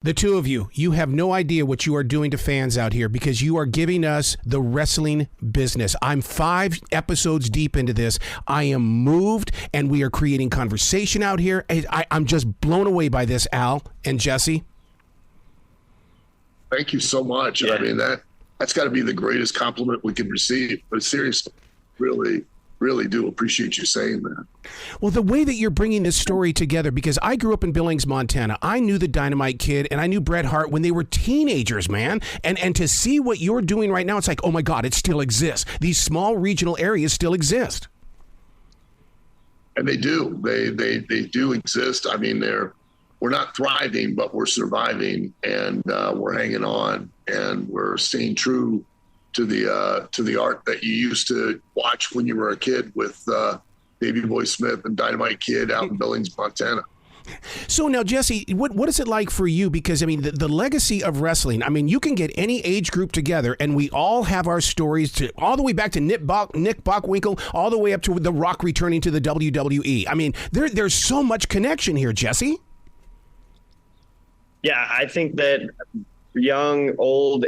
The two of you, you have no idea what you are doing to fans out here because you are giving us the wrestling business. I'm 5 episodes deep into this. I am moved, and we are creating conversation out here. I'm just blown away by this, Al and Jessie. Thank you so much. Yeah. I mean, that's got to be the greatest compliment we can receive. But seriously, really do appreciate you saying that. Well, the way that you're bringing this story together, because I grew up in Billings, Montana. I knew the Dynamite Kid and I knew Bret Hart when they were teenagers, man. And to see what you're doing right now, it's like, oh my God, it still exists. These small regional areas still exist. And they do. They do exist. I mean, we're not thriving, but we're surviving, and we're hanging on, and we're staying true to the art that you used to watch when you were a kid with Davey Boy Smith and Dynamite Kid out in Billings, Montana. So now, Jessie, what is it like for you? Because, I mean, the legacy of wrestling, I mean, you can get any age group together, and we all have our stories all the way back to Nick Bockwinkel, all the way up to The Rock returning to the WWE. I mean, there's so much connection here, Jessie. Yeah, I think that young, old,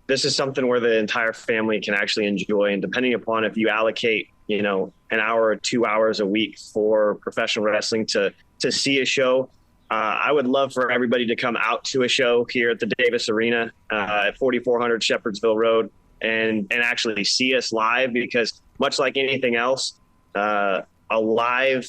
this is something where the entire family can actually enjoy. And depending upon if you allocate, an hour or 2 hours a week for professional wrestling to see a show, I would love for everybody to come out to a show here at the Davis Arena at 4400 Shepherdsville Road and actually see us live, because much like anything else, a live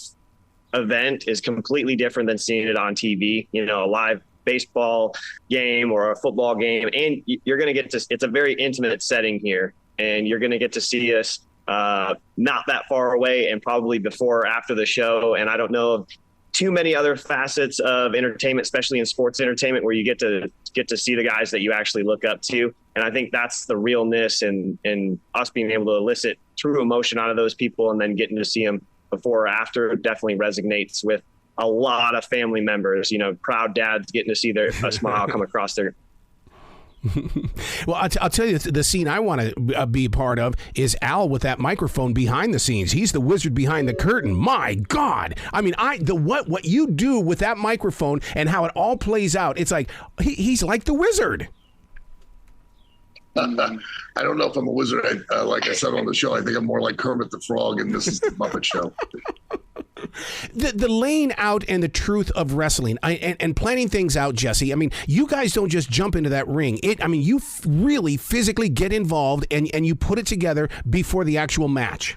event is completely different than seeing it on TV. A live baseball game or a football game, and you're going to get to, it's a very intimate setting here, and you're going to get to see us not that far away and probably before or after the show. And I don't know of too many other facets of entertainment, especially in sports entertainment, where you get to see the guys that you actually look up to. And I think that's the realness and us being able to elicit true emotion out of those people, and then getting to see them before or after definitely resonates with a lot of family members, proud dads getting to see a smile come across their. Well, I'll tell you, the scene I want to be a part of is Al with that microphone behind the scenes. He's the wizard behind the curtain. My God. I mean, what you do with that microphone and how it all plays out, it's like, he's like the wizard. I don't know if I'm a wizard. Like I said on the show, I think I'm more like Kermit the Frog, and this is the Muppet Show. The laying out and the truth of wrestling and planning things out, Jessie. I mean, you guys don't just jump into that ring. You really physically get involved and you put it together before the actual match.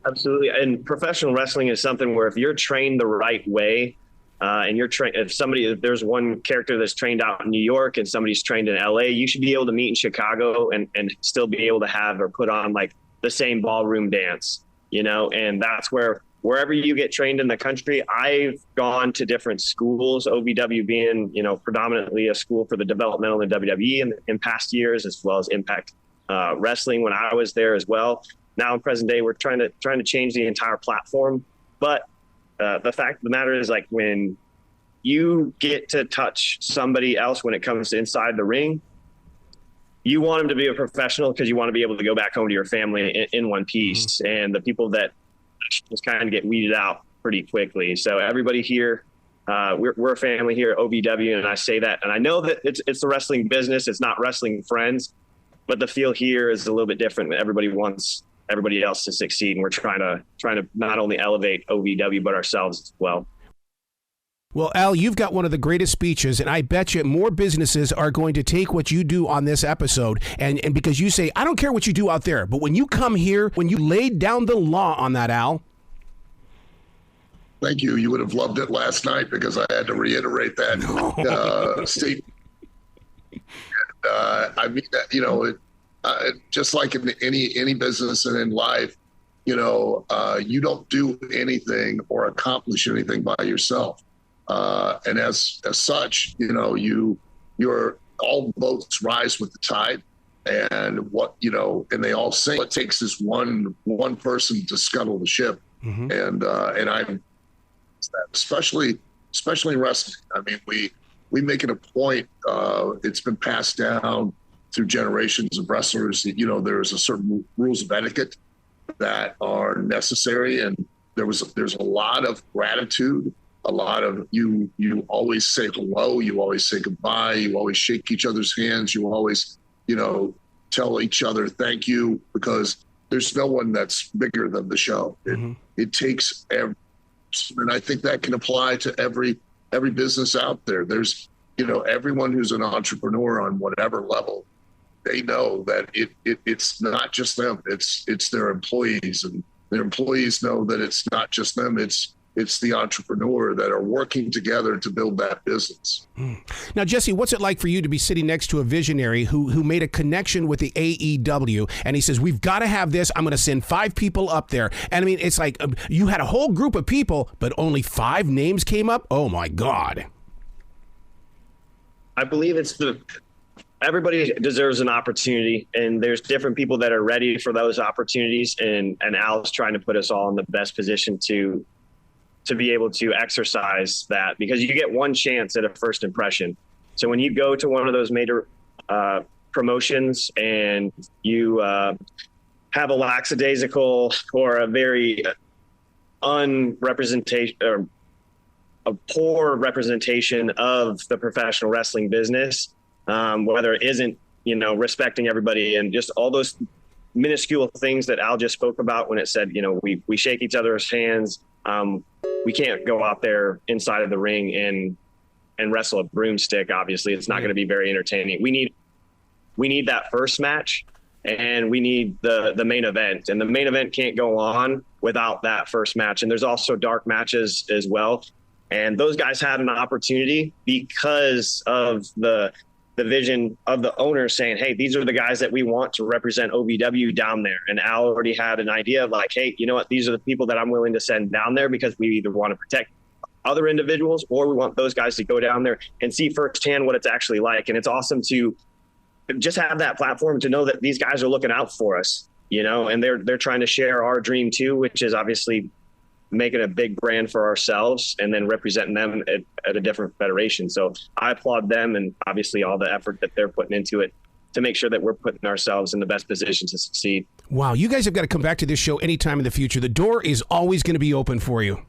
Absolutely. And professional wrestling is something where if you're trained the right way, and you're trained, if there's one character that's trained out in New York and somebody's trained in LA, you should be able to meet in Chicago and still be able to have or put on like the same ballroom dance, and that's wherever you get trained in the country. I've gone to different schools, OVW being, predominantly a school for the developmental in the WWE in past years, as well as Impact Wrestling when I was there as well. Now in present day, we're trying to change the entire platform, but the fact of the matter is, like, when you get to touch somebody else when it comes to inside the ring, you want them to be a professional because you want to be able to go back home to your family in one piece. Mm-hmm. And the people that just kind of get weeded out pretty quickly. So everybody here, we're a family here at OVW, and I say that. And I know that it's the wrestling business. It's not wrestling friends, but the feel here is a little bit different. Everybody wants everybody else to succeed, and we're trying to not only elevate OVW but ourselves as well. Well, Al, you've got one of the greatest speeches, and I bet you more businesses are going to take what you do on this episode, and because you say, I don't care what you do out there, but when you come here, when you laid down the law on that, Al. Thank you. You would have loved it last night because I had to reiterate that statement. I mean, that, just like in any business and in life, you don't do anything or accomplish anything by yourself. And as such, you're all boats rise with the tide, and and they all sink. What it takes is one person to scuttle the ship. Mm-hmm. And I'm especially in wrestling. I mean, we make it a point. It's been passed down through generations of wrestlers. There's a certain rules of etiquette that are necessary, and there's a lot of gratitude a lot of you always say hello, you always say goodbye, you always shake each other's hands, you always, tell each other thank you, because there's no one that's bigger than the show. It takes and I think that can apply to every business out there. There's, everyone who's an entrepreneur on whatever level, they know that it's not just them, it's their employees, and their employees know that it's not just them, it's the entrepreneur that are working together to build that business. Now, Jessie, what's it like for you to be sitting next to a visionary who made a connection with the AEW, and he says, we've got to have this, I'm going to send 5 people up there. And I mean, it's like you had a whole group of people, but only 5 names came up? Oh, my God. I believe everybody deserves an opportunity, and there's different people that are ready for those opportunities, and Al's trying to put us all in the best position to be able to exercise that, because you get one chance at a first impression. So when you go to one of those major promotions and you have a lackadaisical or a very unrepresentation or a poor representation of the professional wrestling business, whether it isn't, respecting everybody and just all those minuscule things that Al just spoke about when it said, we shake each other's hands. We can't go out there inside of the ring and wrestle a broomstick. Obviously, it's not going to be very entertaining. We need that first match, and we need the main event, and the main event can't go on without that first match. And there's also dark matches as well. And those guys had an opportunity because of the vision of the owner saying, hey, these are the guys that we want to represent OVW down there. And Al already had an idea of like, hey, you know what? These are the people that I'm willing to send down there, because we either want to protect other individuals or we want those guys to go down there and see firsthand what it's actually like. And it's awesome to just have that platform to know that these guys are looking out for us, and they're trying to share our dream too, which is obviously making a big brand for ourselves and then representing them at a different federation. So I applaud them, and obviously all the effort that they're putting into it to make sure that we're putting ourselves in the best position to succeed. Wow. You guys have got to come back to this show anytime in the future. The door is always going to be open for you.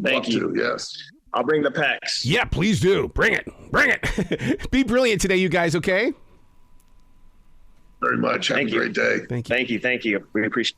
Thank you. Yes. I'll bring the packs. Yeah, please do. Bring it. Be brilliant today, you guys. Okay. Very much. Have a great day. Thank you. Thank you. We appreciate it.